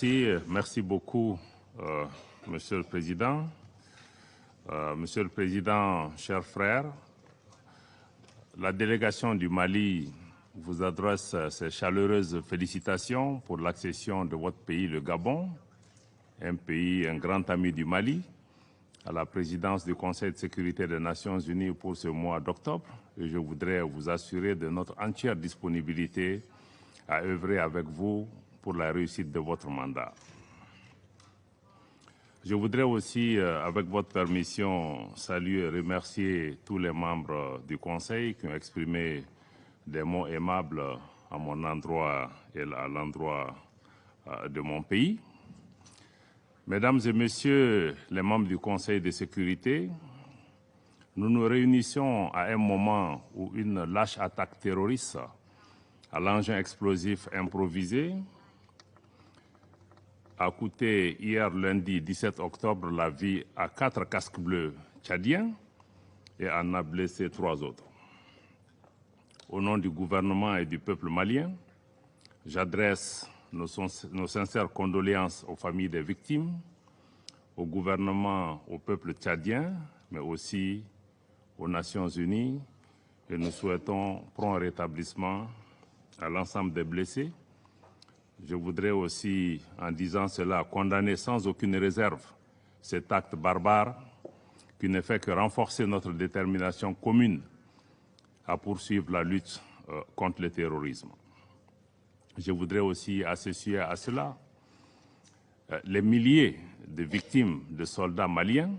Merci beaucoup, Monsieur le Président. Monsieur le Président, chers frères, la délégation du Mali vous adresse ses chaleureuses félicitations pour l'accession de votre pays, le Gabon, un grand ami du Mali, à la présidence du Conseil de sécurité des Nations Unies pour ce mois d'octobre. Et je voudrais vous assurer de notre entière disponibilité à œuvrer avec vous pour la réussite de votre mandat. Je voudrais aussi, avec votre permission, saluer et remercier tous les membres du Conseil qui ont exprimé des mots aimables à mon endroit et à l'endroit de mon pays. Mesdames et Messieurs les membres du Conseil de sécurité, nous nous réunissons à un moment où une lâche attaque terroriste à l'engin explosif improvisé a coûté hier lundi 17 octobre la vie à 4 casques bleus tchadiens et en a blessé 3 autres. Au nom du gouvernement et du peuple malien, j'adresse nos sincères condoléances aux familles des victimes, au gouvernement, au peuple tchadien, mais aussi aux Nations Unies, et nous souhaitons prompt rétablissement à l'ensemble des blessés. Je voudrais aussi, en disant cela, condamner sans aucune réserve cet acte barbare qui ne fait que renforcer notre détermination commune à poursuivre la lutte contre le terrorisme. Je voudrais aussi associer à cela les milliers de victimes de soldats maliens,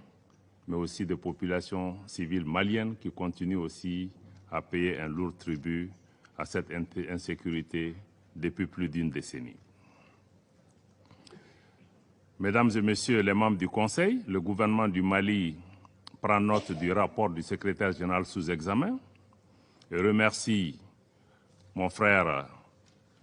mais aussi de populations civiles maliennes qui continuent aussi à payer un lourd tribut à cette insécurité depuis plus d'une décennie. Mesdames et Messieurs les membres du Conseil, le gouvernement du Mali prend note du rapport du secrétaire général sous examen et remercie mon frère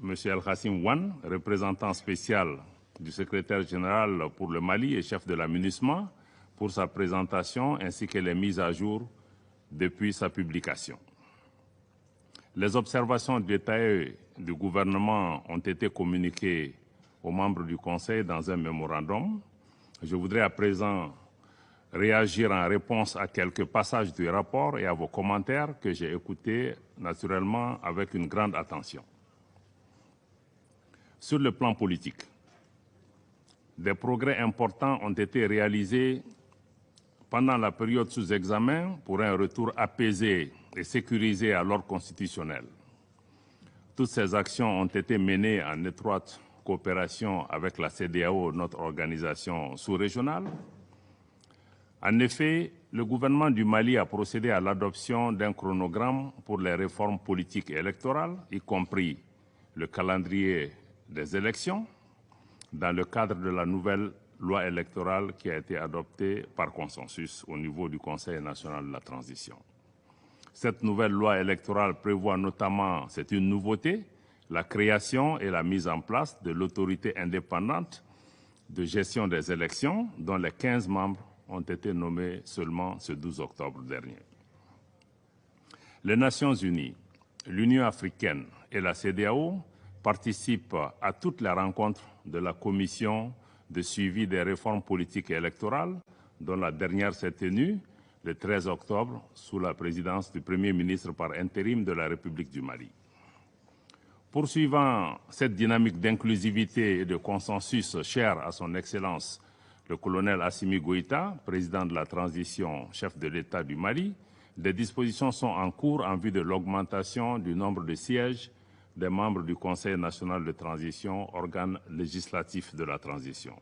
M. El-Khassim Wan, représentant spécial du secrétaire général pour le Mali et chef de la MINUSMA, pour sa présentation ainsi que les mises à jour depuis sa publication. Les observations détaillées du gouvernement ont été communiquées aux membres du Conseil dans un mémorandum. Je voudrais à présent réagir en réponse à quelques passages du rapport et à vos commentaires que j'ai écoutés naturellement avec une grande attention. Sur le plan politique, des progrès importants ont été réalisés pendant la période sous examen pour un retour apaisé et sécurisé à l'ordre constitutionnel. Toutes ces actions ont été menées en étroite coopération avec la CEDEAO, notre organisation sous-régionale. En effet, le gouvernement du Mali a procédé à l'adoption d'un chronogramme pour les réformes politiques et électorales, y compris le calendrier des élections, dans le cadre de la nouvelle loi électorale qui a été adoptée par consensus au niveau du Conseil national de la transition. Cette nouvelle loi électorale prévoit notamment, c'est une nouveauté, la création et la mise en place de l'autorité indépendante de gestion des élections, dont les 15 membres ont été nommés seulement ce 12 octobre dernier. Les Nations Unies, l'Union africaine et la CEDEAO participent à toutes les rencontres de la Commission de suivi des réformes politiques et électorales, dont la dernière s'est tenue le 13 octobre sous la présidence du Premier ministre par intérim de la République du Mali. Poursuivant cette dynamique d'inclusivité et de consensus chère à son Excellence le colonel Assimi Goïta, président de la transition, chef de l'État du Mali, des dispositions sont en cours en vue de l'augmentation du nombre de sièges des membres du Conseil national de transition, organe législatif de la transition.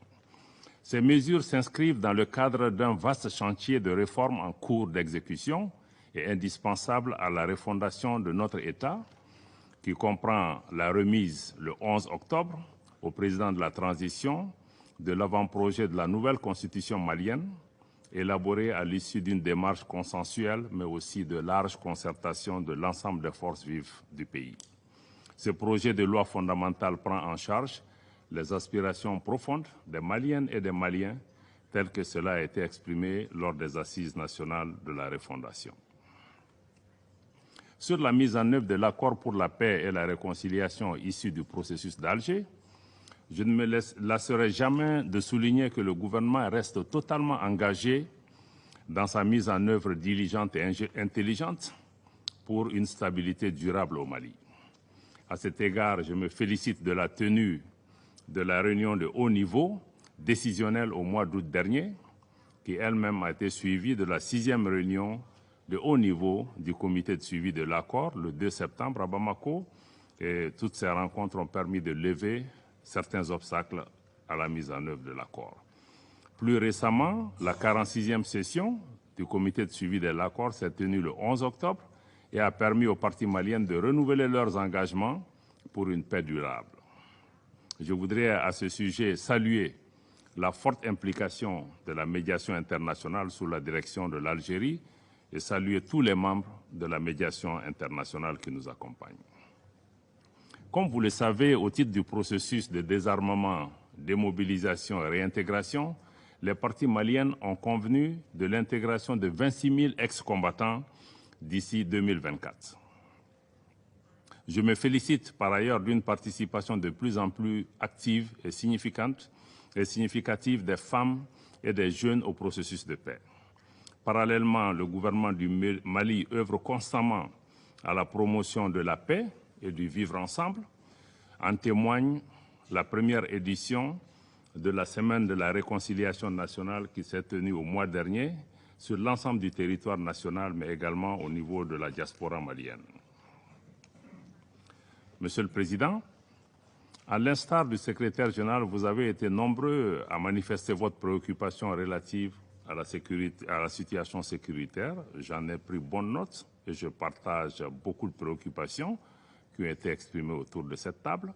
Ces mesures s'inscrivent dans le cadre d'un vaste chantier de réforme en cours d'exécution et indispensable à la refondation de notre État, qui comprend la remise le 11 octobre au président de la transition de l'avant-projet de la nouvelle constitution malienne, élaborée à l'issue d'une démarche consensuelle, mais aussi de large concertation de l'ensemble des forces vives du pays. Ce projet de loi fondamentale prend en charge les aspirations profondes des Maliennes et des Maliens, telles que cela a été exprimé lors des assises nationales de la refondation. Sur la mise en œuvre de l'accord pour la paix et la réconciliation issu du processus d'Alger, je ne me lasserai jamais de souligner que le gouvernement reste totalement engagé dans sa mise en œuvre diligente et intelligente pour une stabilité durable au Mali. À cet égard, je me félicite de la tenue de la réunion de haut niveau décisionnelle au mois d'août dernier, qui elle-même a été suivie de la 6e réunion de haut niveau du comité de suivi de l'accord le 2 septembre à Bamako. Et toutes ces rencontres ont permis de lever certains obstacles à la mise en œuvre de l'accord. Plus récemment, la 46e session du comité de suivi de l'accord s'est tenue le 11 octobre et a permis aux parties maliennes de renouveler leurs engagements pour une paix durable. Je voudrais à ce sujet saluer la forte implication de la médiation internationale sous la direction de l'Algérie et saluer tous les membres de la médiation internationale qui nous accompagnent. Comme vous le savez, au titre du processus de désarmement, démobilisation et réintégration, les parties maliennes ont convenu de l'intégration de 26 000 ex-combattants d'ici 2024. Je me félicite par ailleurs d'une participation de plus en plus active et significative des femmes et des jeunes au processus de paix. Parallèlement, le gouvernement du Mali œuvre constamment à la promotion de la paix et du vivre ensemble. En témoigne la première édition de la Semaine de la réconciliation nationale qui s'est tenue au mois dernier sur l'ensemble du territoire national, mais également au niveau de la diaspora malienne. Monsieur le Président, à l'instar du secrétaire général, vous avez été nombreux à manifester votre préoccupation relative à la situation sécuritaire. J'en ai pris bonne note et je partage beaucoup de préoccupations qui ont été exprimées autour de cette table.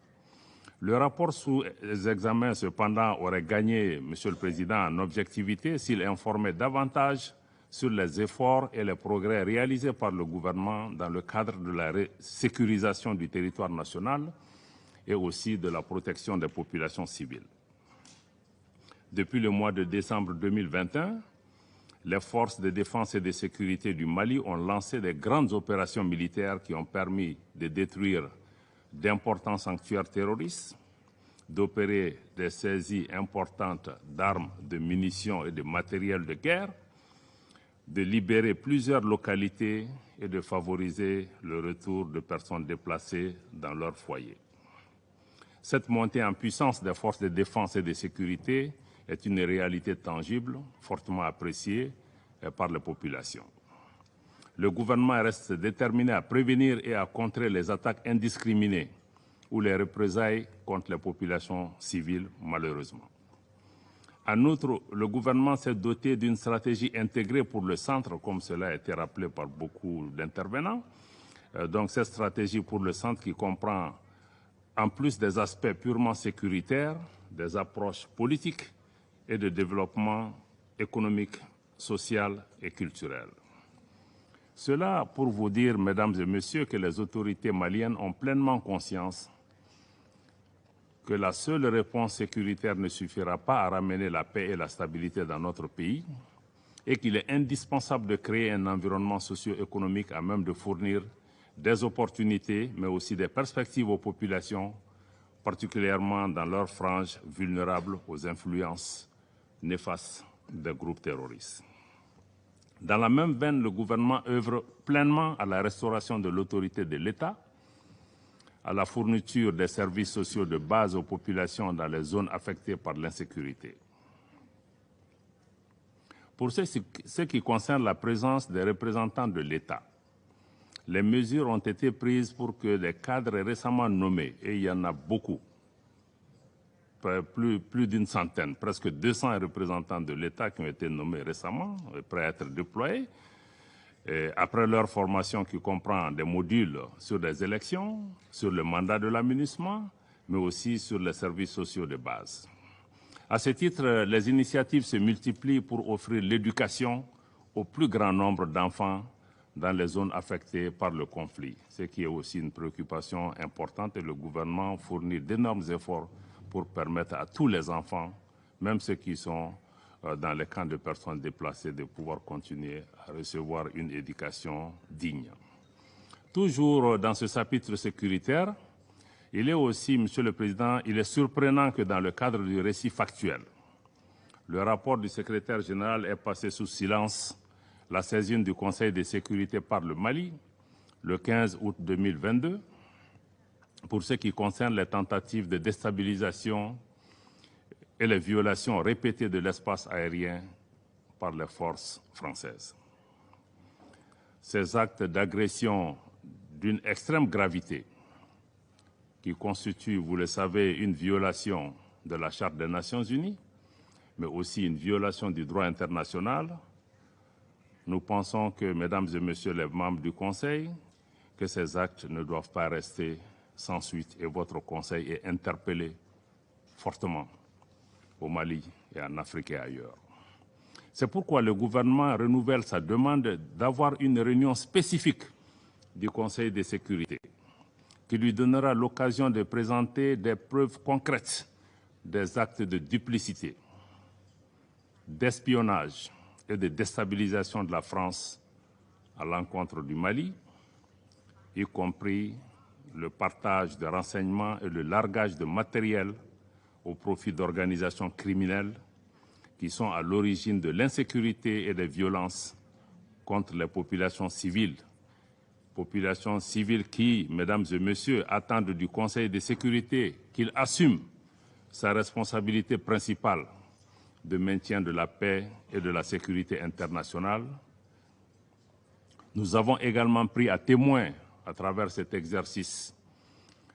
Le rapport sous examen, cependant, aurait gagné, Monsieur le Président, en objectivité s'il informait davantage sur les efforts et les progrès réalisés par le gouvernement dans le cadre de la sécurisation du territoire national et aussi de la protection des populations civiles. Depuis le mois de décembre 2021, les forces de défense et de sécurité du Mali ont lancé des grandes opérations militaires qui ont permis de détruire d'importants sanctuaires terroristes, d'opérer des saisies importantes d'armes, de munitions et de matériel de guerre, de libérer plusieurs localités et de favoriser le retour de personnes déplacées dans leur foyer. Cette montée en puissance des forces de défense et de sécurité est une réalité tangible, fortement appréciée par les populations. Le gouvernement reste déterminé à prévenir et à contrer les attaques indiscriminées ou les représailles contre les populations civiles, malheureusement. En outre, le gouvernement s'est doté d'une stratégie intégrée pour le centre, comme cela a été rappelé par beaucoup d'intervenants. Donc cette stratégie pour le centre qui comprend, en plus des aspects purement sécuritaires, des approches politiques et de développement économique, social et culturel. Cela pour vous dire, mesdames et messieurs, que les autorités maliennes ont pleinement conscience que la seule réponse sécuritaire ne suffira pas à ramener la paix et la stabilité dans notre pays et qu'il est indispensable de créer un environnement socio-économique à même de fournir des opportunités, mais aussi des perspectives aux populations, particulièrement dans leurs franges vulnérables aux influences néfastes des groupes terroristes. Dans la même veine, le gouvernement œuvre pleinement à la restauration de l'autorité de l'État, à la fourniture des services sociaux de base aux populations dans les zones affectées par l'insécurité. Pour ce qui concerne la présence des représentants de l'État, les mesures ont été prises pour que les cadres récemment nommés, et il y en a beaucoup, plus d'une centaine, presque 200 représentants de l'État qui ont été nommés récemment, prêts à être déployés, après leur formation qui comprend des modules sur les élections, sur le mandat de l'aménagement, mais aussi sur les services sociaux de base. À ce titre, les initiatives se multiplient pour offrir l'éducation au plus grand nombre d'enfants dans les zones affectées par le conflit, ce qui est aussi une préoccupation importante et le gouvernement fournit d'énormes efforts pour permettre à tous les enfants, même ceux qui sont dans les camps de personnes déplacées, de pouvoir continuer à recevoir une éducation digne. Toujours dans ce chapitre sécuritaire, Il est aussi, Monsieur le Président, il est surprenant que dans le cadre du récit factuel, le rapport du secrétaire général ait passé sous silence la saisine du Conseil de sécurité par le Mali le 15 août 2022 pour ce qui concerne les tentatives de déstabilisation et les violations répétées de l'espace aérien par les forces françaises. Ces actes d'agression d'une extrême gravité qui constituent, vous le savez, une violation de la Charte des Nations Unies, mais aussi une violation du droit international. Nous pensons que, mesdames et messieurs les membres du Conseil, que ces actes ne doivent pas rester sans suite et votre Conseil est interpellé fortement au Mali et en Afrique et ailleurs. C'est pourquoi le gouvernement renouvelle sa demande d'avoir une réunion spécifique du Conseil de sécurité qui lui donnera l'occasion de présenter des preuves concrètes des actes de duplicité, d'espionnage et de déstabilisation de la France à l'encontre du Mali, y compris le partage de renseignements et le largage de matériel au profit d'organisations criminelles qui sont à l'origine de l'insécurité et des violences contre les populations civiles qui, mesdames et messieurs, attendent du Conseil de sécurité qu'il assume sa responsabilité principale de maintien de la paix et de la sécurité internationale. Nous avons également pris à témoin, à travers cet exercice,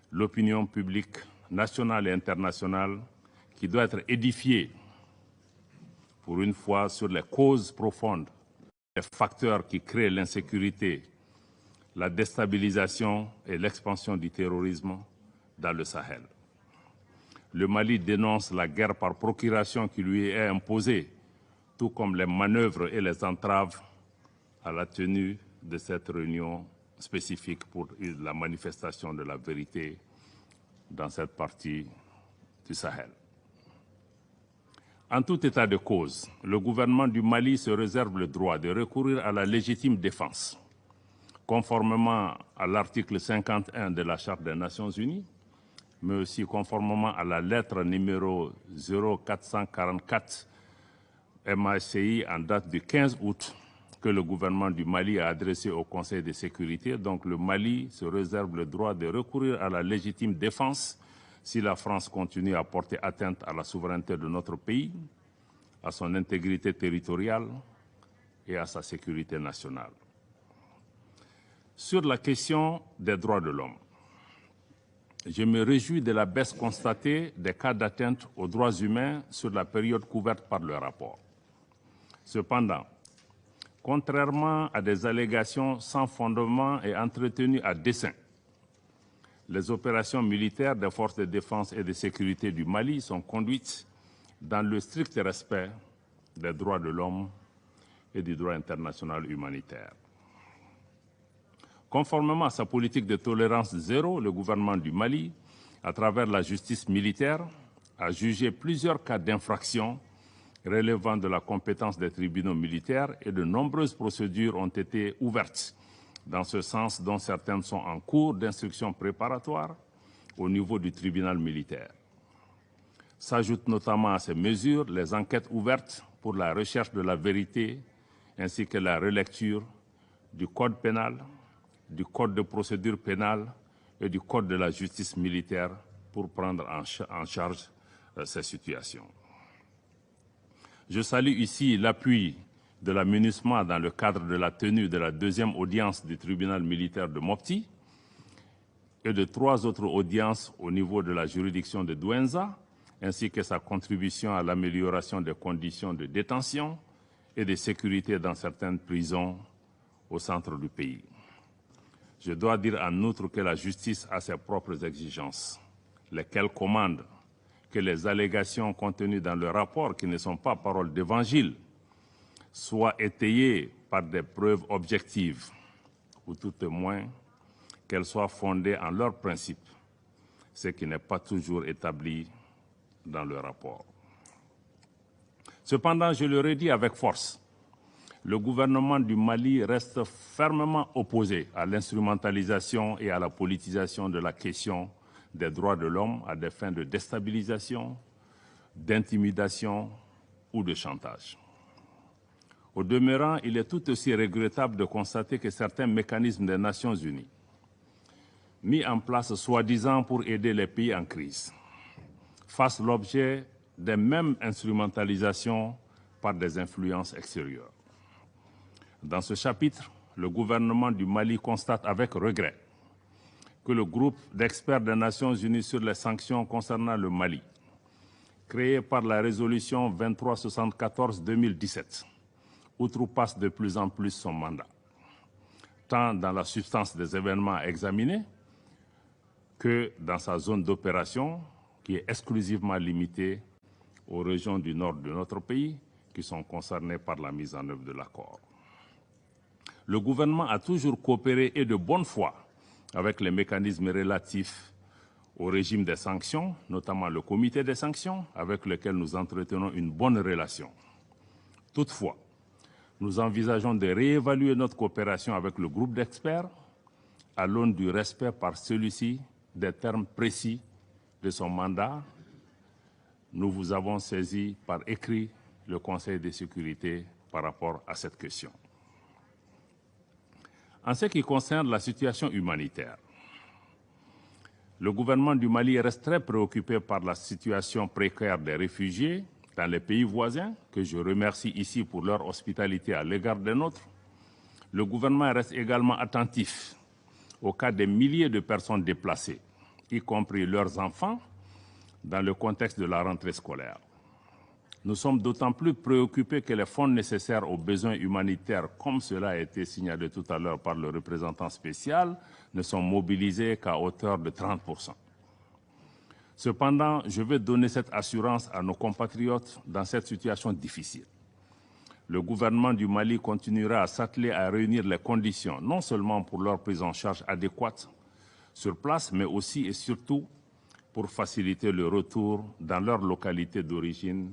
l'opinion publique nationale et internationale qui doit être édifiée, pour une fois, sur les causes profondes, les facteurs qui créent l'insécurité, la déstabilisation et l'expansion du terrorisme dans le Sahel. Le Mali dénonce la guerre par procuration qui lui est imposée, tout comme les manœuvres et les entraves à la tenue de cette réunion spécifique pour la manifestation de la vérité dans cette partie du Sahel. En tout état de cause, le gouvernement du Mali se réserve le droit de recourir à la légitime défense, conformément à l'article 51 de la Charte des Nations Unies, mais aussi conformément à la lettre numéro 0444 MACI en date du 15 août que le gouvernement du Mali a adressée au Conseil de sécurité. Donc le Mali se réserve le droit de recourir à la légitime défense si la France continue à porter atteinte à la souveraineté de notre pays, à son intégrité territoriale et à sa sécurité nationale. Sur la question des droits de l'homme, je me réjouis de la baisse constatée des cas d'atteinte aux droits humains sur la période couverte par le rapport. Cependant, contrairement à des allégations sans fondement et entretenues à dessein, les opérations militaires des forces de défense et de sécurité du Mali sont conduites dans le strict respect des droits de l'homme et du droit international humanitaire. Conformément à sa politique de tolérance zéro, le gouvernement du Mali, à travers la justice militaire, a jugé plusieurs cas d'infraction relevant de la compétence des tribunaux militaires et de nombreuses procédures ont été ouvertes dans ce sens, dont certaines sont en cours d'instruction préparatoire au niveau du tribunal militaire. S'ajoutent notamment à ces mesures les enquêtes ouvertes pour la recherche de la vérité ainsi que la relecture du Code pénal, du Code de procédure pénale et du Code de la justice militaire pour prendre en charge ces situations. Je salue ici l'appui de la MINUSMA dans le cadre de la tenue de la deuxième audience du tribunal militaire de Mopti et de 3 autres audiences au niveau de la juridiction de Douenza, ainsi que sa contribution à l'amélioration des conditions de détention et de sécurité dans certaines prisons au centre du pays. Je dois dire en outre que la justice a ses propres exigences, lesquelles commandent que les allégations contenues dans le rapport, qui ne sont pas paroles d'évangile, soient étayées par des preuves objectives, ou tout au moins qu'elles soient fondées en leurs principes, ce qui n'est pas toujours établi dans le rapport. Cependant, je le redis avec force, le gouvernement du Mali reste fermement opposé à l'instrumentalisation et à la politisation de la question des droits de l'homme à des fins de déstabilisation, d'intimidation ou de chantage. Au demeurant, il est tout aussi regrettable de constater que certains mécanismes des Nations Unies, mis en place soi-disant pour aider les pays en crise, fassent l'objet des mêmes instrumentalisations par des influences extérieures. Dans ce chapitre, le gouvernement du Mali constate avec regret que le groupe d'experts des Nations Unies sur les sanctions concernant le Mali, créé par la résolution 2374-2017, outrepasse de plus en plus son mandat, tant dans la substance des événements à examiner que dans sa zone d'opération, qui est exclusivement limitée aux régions du nord de notre pays qui sont concernées par la mise en œuvre de l'accord. Le gouvernement a toujours coopéré et de bonne foi avec les mécanismes relatifs au régime des sanctions, notamment le comité des sanctions, avec lequel nous entretenons une bonne relation. Toutefois, nous envisageons de réévaluer notre coopération avec le groupe d'experts à l'aune du respect par celui-ci des termes précis de son mandat. Nous vous avons saisi par écrit le Conseil de sécurité par rapport à cette question. En ce qui concerne la situation humanitaire, le gouvernement du Mali reste très préoccupé par la situation précaire des réfugiés dans les pays voisins, que je remercie ici pour leur hospitalité à l'égard des nôtres. Le gouvernement reste également attentif au cas des milliers de personnes déplacées, y compris leurs enfants, dans le contexte de la rentrée scolaire. Nous sommes d'autant plus préoccupés que les fonds nécessaires aux besoins humanitaires, comme cela a été signalé tout à l'heure par le représentant spécial, ne sont mobilisés qu'à hauteur de 30%. Cependant, je veux donner cette assurance à nos compatriotes dans cette situation difficile. Le gouvernement du Mali continuera à s'atteler à réunir les conditions, non seulement pour leur prise en charge adéquate sur place, mais aussi et surtout pour faciliter le retour dans leur localité d'origine,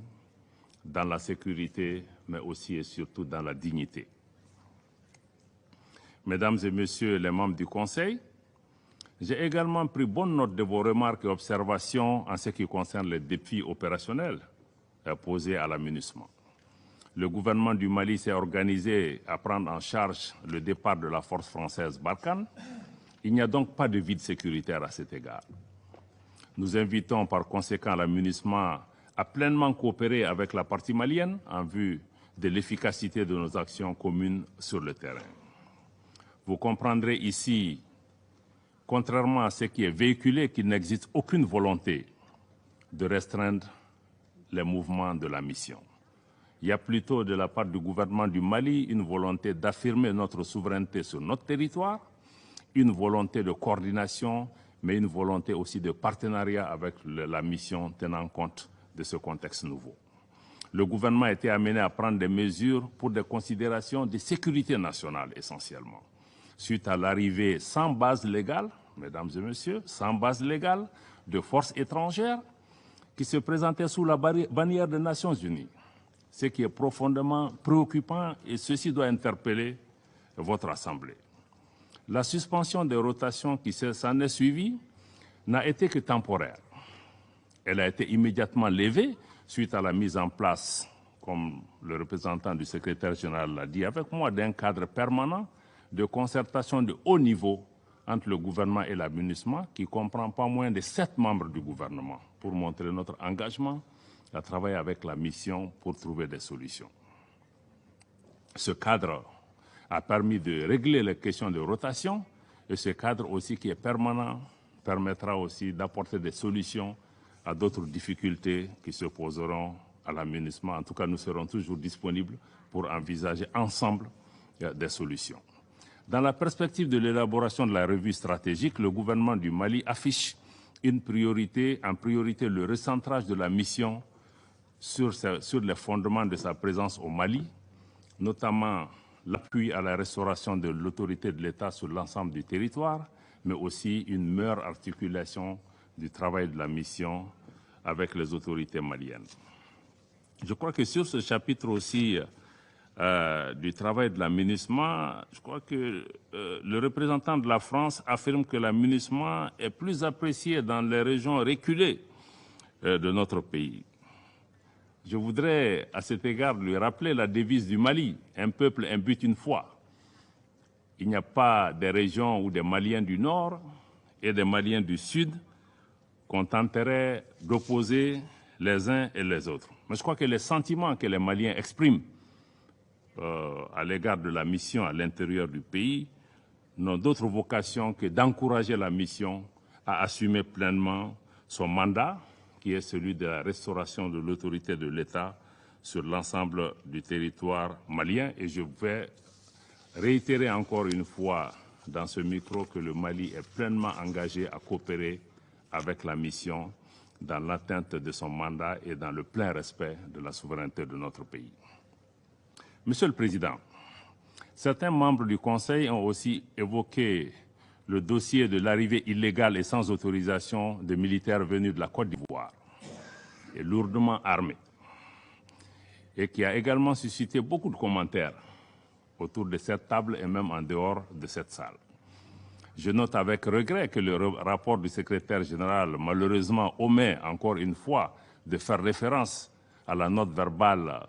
dans la sécurité, mais aussi et surtout dans la dignité. Mesdames et Messieurs les membres du Conseil, j'ai également pris bonne note de vos remarques et observations en ce qui concerne les défis opérationnels posés à la MINUSMA. Le gouvernement du Mali s'est organisé à prendre en charge le départ de la force française Barkhane. Il n'y a donc pas de vide sécuritaire à cet égard. Nous invitons par conséquent la MINUSMA à pleinement coopérer avec la partie malienne en vue de l'efficacité de nos actions communes sur le terrain. Vous comprendrez ici, contrairement à ce qui est véhiculé, qu'il n'existe aucune volonté de restreindre les mouvements de la mission. Il y a plutôt de la part du gouvernement du Mali une volonté d'affirmer notre souveraineté sur notre territoire, une volonté de coordination, mais une volonté aussi de partenariat avec la mission tenant compte de ce contexte nouveau. Le gouvernement a été amené à prendre des mesures pour des considérations de sécurité nationale essentiellement, suite à l'arrivée sans base légale, mesdames et messieurs, sans base légale de forces étrangères qui se présentaient sous la bannière des Nations Unies, ce qui est profondément préoccupant et ceci doit interpeller votre Assemblée. La suspension des rotations qui s'en est suivie n'a été que temporaire. Elle a été immédiatement levée suite à la mise en place, comme le représentant du secrétaire général l'a dit avec moi, d'un cadre permanent de concertation de haut niveau entre le gouvernement et la MINUSMA, qui comprend pas moins de 7 membres du gouvernement, pour montrer notre engagement à travailler avec la mission pour trouver des solutions. Ce cadre a permis de régler les questions de rotation et ce cadre aussi qui est permanent permettra aussi d'apporter des solutions à d'autres difficultés qui se poseront à la MINUSMA. En tout cas, nous serons toujours disponibles pour envisager ensemble des solutions. Dans la perspective de l'élaboration de la revue stratégique, le gouvernement du Mali affiche en priorité le recentrage de la mission sur les fondements de sa présence au Mali, notamment l'appui à la restauration de l'autorité de l'État sur l'ensemble du territoire, mais aussi une meilleure articulation du travail de la mission avec les autorités maliennes. Je crois que sur ce chapitre aussi, du travail de la MINUSMA, je crois que le représentant de la France affirme que la MINUSMA est plus appréciée dans les régions reculées de notre pays. Je voudrais à cet égard lui rappeler la devise du Mali, un peuple, un but, une foi. Il n'y a pas des régions où des Maliens du Nord et des Maliens du Sud qu'on tenterait d'opposer les uns et les autres. Mais je crois que les sentiments que les Maliens expriment à l'égard de la mission à l'intérieur du pays n'ont d'autre vocation que d'encourager la mission à assumer pleinement son mandat, qui est celui de la restauration de l'autorité de l'État sur l'ensemble du territoire malien. Et je vais réitérer encore une fois dans ce micro que le Mali est pleinement engagé à coopérer avec la mission dans l'atteinte de son mandat et dans le plein respect de la souveraineté de notre pays. Monsieur le Président, certains membres du Conseil ont aussi évoqué le dossier de l'arrivée illégale et sans autorisation de militaires venus de la Côte d'Ivoire et lourdement armés, et qui a également suscité beaucoup de commentaires autour de cette table et même en dehors de cette salle. Je note avec regret que le rapport du secrétaire général, malheureusement, omet encore une fois de faire référence à la note verbale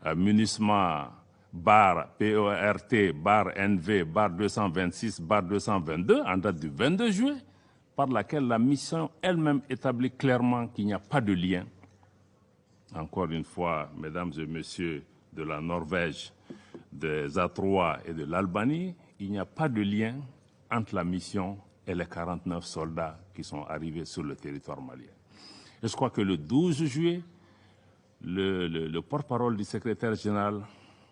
MINUSMA /PORT/NV/226/222 en date du 22 juillet, par laquelle la mission elle-même établit clairement qu'il n'y a pas de lien. Encore une fois, mesdames et messieurs de la Norvège, des A3 et de l'Albanie, il n'y a pas de lien entre la mission et les 49 soldats qui sont arrivés sur le territoire malien. Et je crois que le 12 juillet, le porte-parole du secrétaire général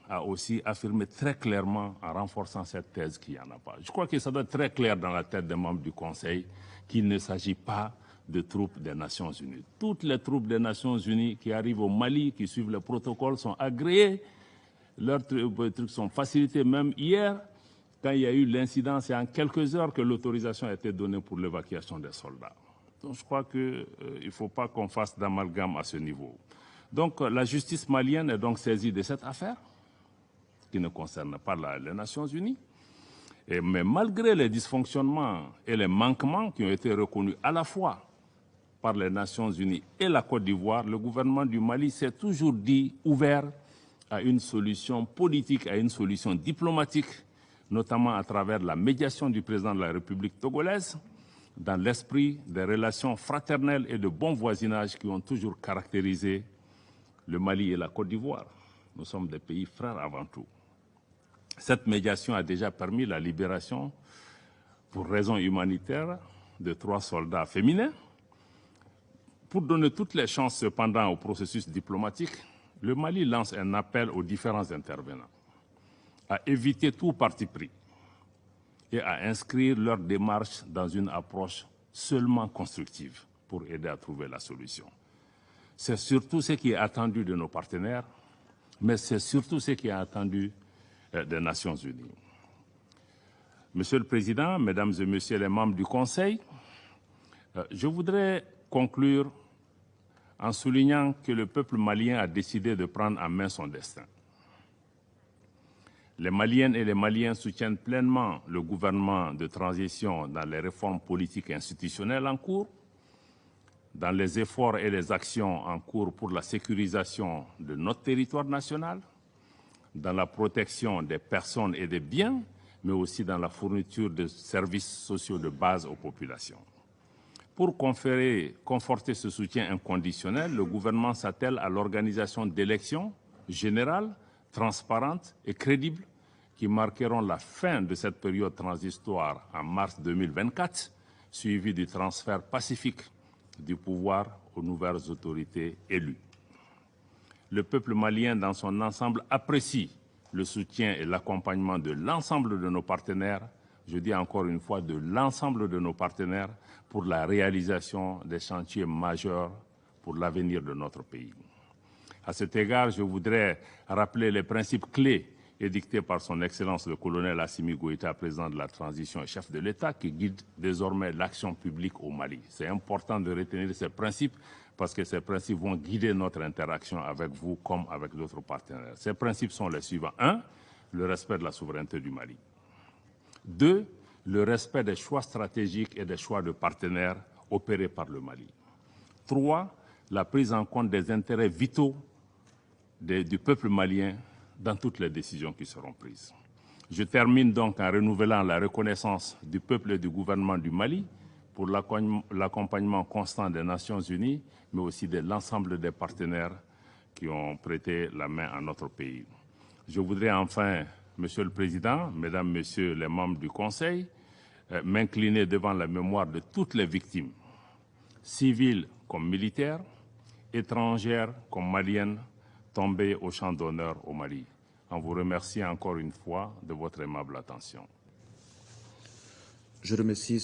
a aussi affirmé très clairement, en renforçant cette thèse, qu'il n'y en a pas. Je crois que ça doit être très clair dans la tête des membres du Conseil qu'il ne s'agit pas de troupes des Nations Unies. Toutes les troupes des Nations Unies qui arrivent au Mali, qui suivent le protocole, sont agréées. Leurs trucs sont facilités. Même hier, quand il y a eu l'incident, c'est en quelques heures que l'autorisation a été donnée pour l'évacuation des soldats. Donc je crois qu'il ne faut pas qu'on fasse d'amalgame à ce niveau. Donc la justice malienne est donc saisie de cette affaire, qui ne concerne pas les Nations Unies. Mais malgré les dysfonctionnements et les manquements qui ont été reconnus à la fois par les Nations Unies et la Côte d'Ivoire, le gouvernement du Mali s'est toujours dit ouvert à une solution politique, à une solution diplomatique, notamment à travers la médiation du président de la République togolaise, dans l'esprit des relations fraternelles et de bon voisinage qui ont toujours caractérisé le Mali et la Côte d'Ivoire. Nous sommes des pays frères avant tout. Cette médiation a déjà permis la libération, pour raisons humanitaires, de 3 soldats féminins. Pour donner toutes les chances cependant au processus diplomatique, le Mali lance un appel aux différents intervenants à éviter tout parti pris et à inscrire leur démarche dans une approche seulement constructive pour aider à trouver la solution. C'est surtout ce qui est attendu de nos partenaires, mais c'est surtout ce qui est attendu des Nations Unies. Monsieur le Président, Mesdames et Messieurs les membres du Conseil, je voudrais conclure en soulignant que le peuple malien a décidé de prendre en main son destin. Les Maliennes et les Maliens soutiennent pleinement le gouvernement de transition dans les réformes politiques et institutionnelles en cours, dans les efforts et les actions en cours pour la sécurisation de notre territoire national, dans la protection des personnes et des biens, mais aussi dans la fourniture de services sociaux de base aux populations. Pour conforter ce soutien inconditionnel, le gouvernement s'attelle à l'organisation d'élections générales, transparentes et crédibles qui marqueront la fin de cette période transitoire en mars 2024, suivie du transfert pacifique du pouvoir aux nouvelles autorités élues. Le peuple malien dans son ensemble apprécie le soutien et l'accompagnement de l'ensemble de nos partenaires, je dis encore une fois de l'ensemble de nos partenaires, pour la réalisation des chantiers majeurs pour l'avenir de notre pays. À cet égard, je voudrais rappeler les principes clés édicté par son Excellence le colonel Assimi Goïta, président de la transition et chef de l'État, qui guide désormais l'action publique au Mali. C'est important de retenir ces principes parce que ces principes vont guider notre interaction avec vous comme avec d'autres partenaires. Ces principes sont les suivants. 1. Le respect de la souveraineté du Mali. 2. Le respect des choix stratégiques et des choix de partenaires opérés par le Mali. 3. La prise en compte des intérêts vitaux du peuple malien dans toutes les décisions qui seront prises. Je termine donc en renouvelant la reconnaissance du peuple et du gouvernement du Mali pour l'accompagnement constant des Nations Unies, mais aussi de l'ensemble des partenaires qui ont prêté la main à notre pays. Je voudrais enfin, Monsieur le Président, Mesdames, Messieurs les membres du Conseil, m'incliner devant la mémoire de toutes les victimes, civiles comme militaires, étrangères comme maliennes, tombées au champ d'honneur au Mali. En vous remerciant encore une fois de votre aimable attention. Je remercie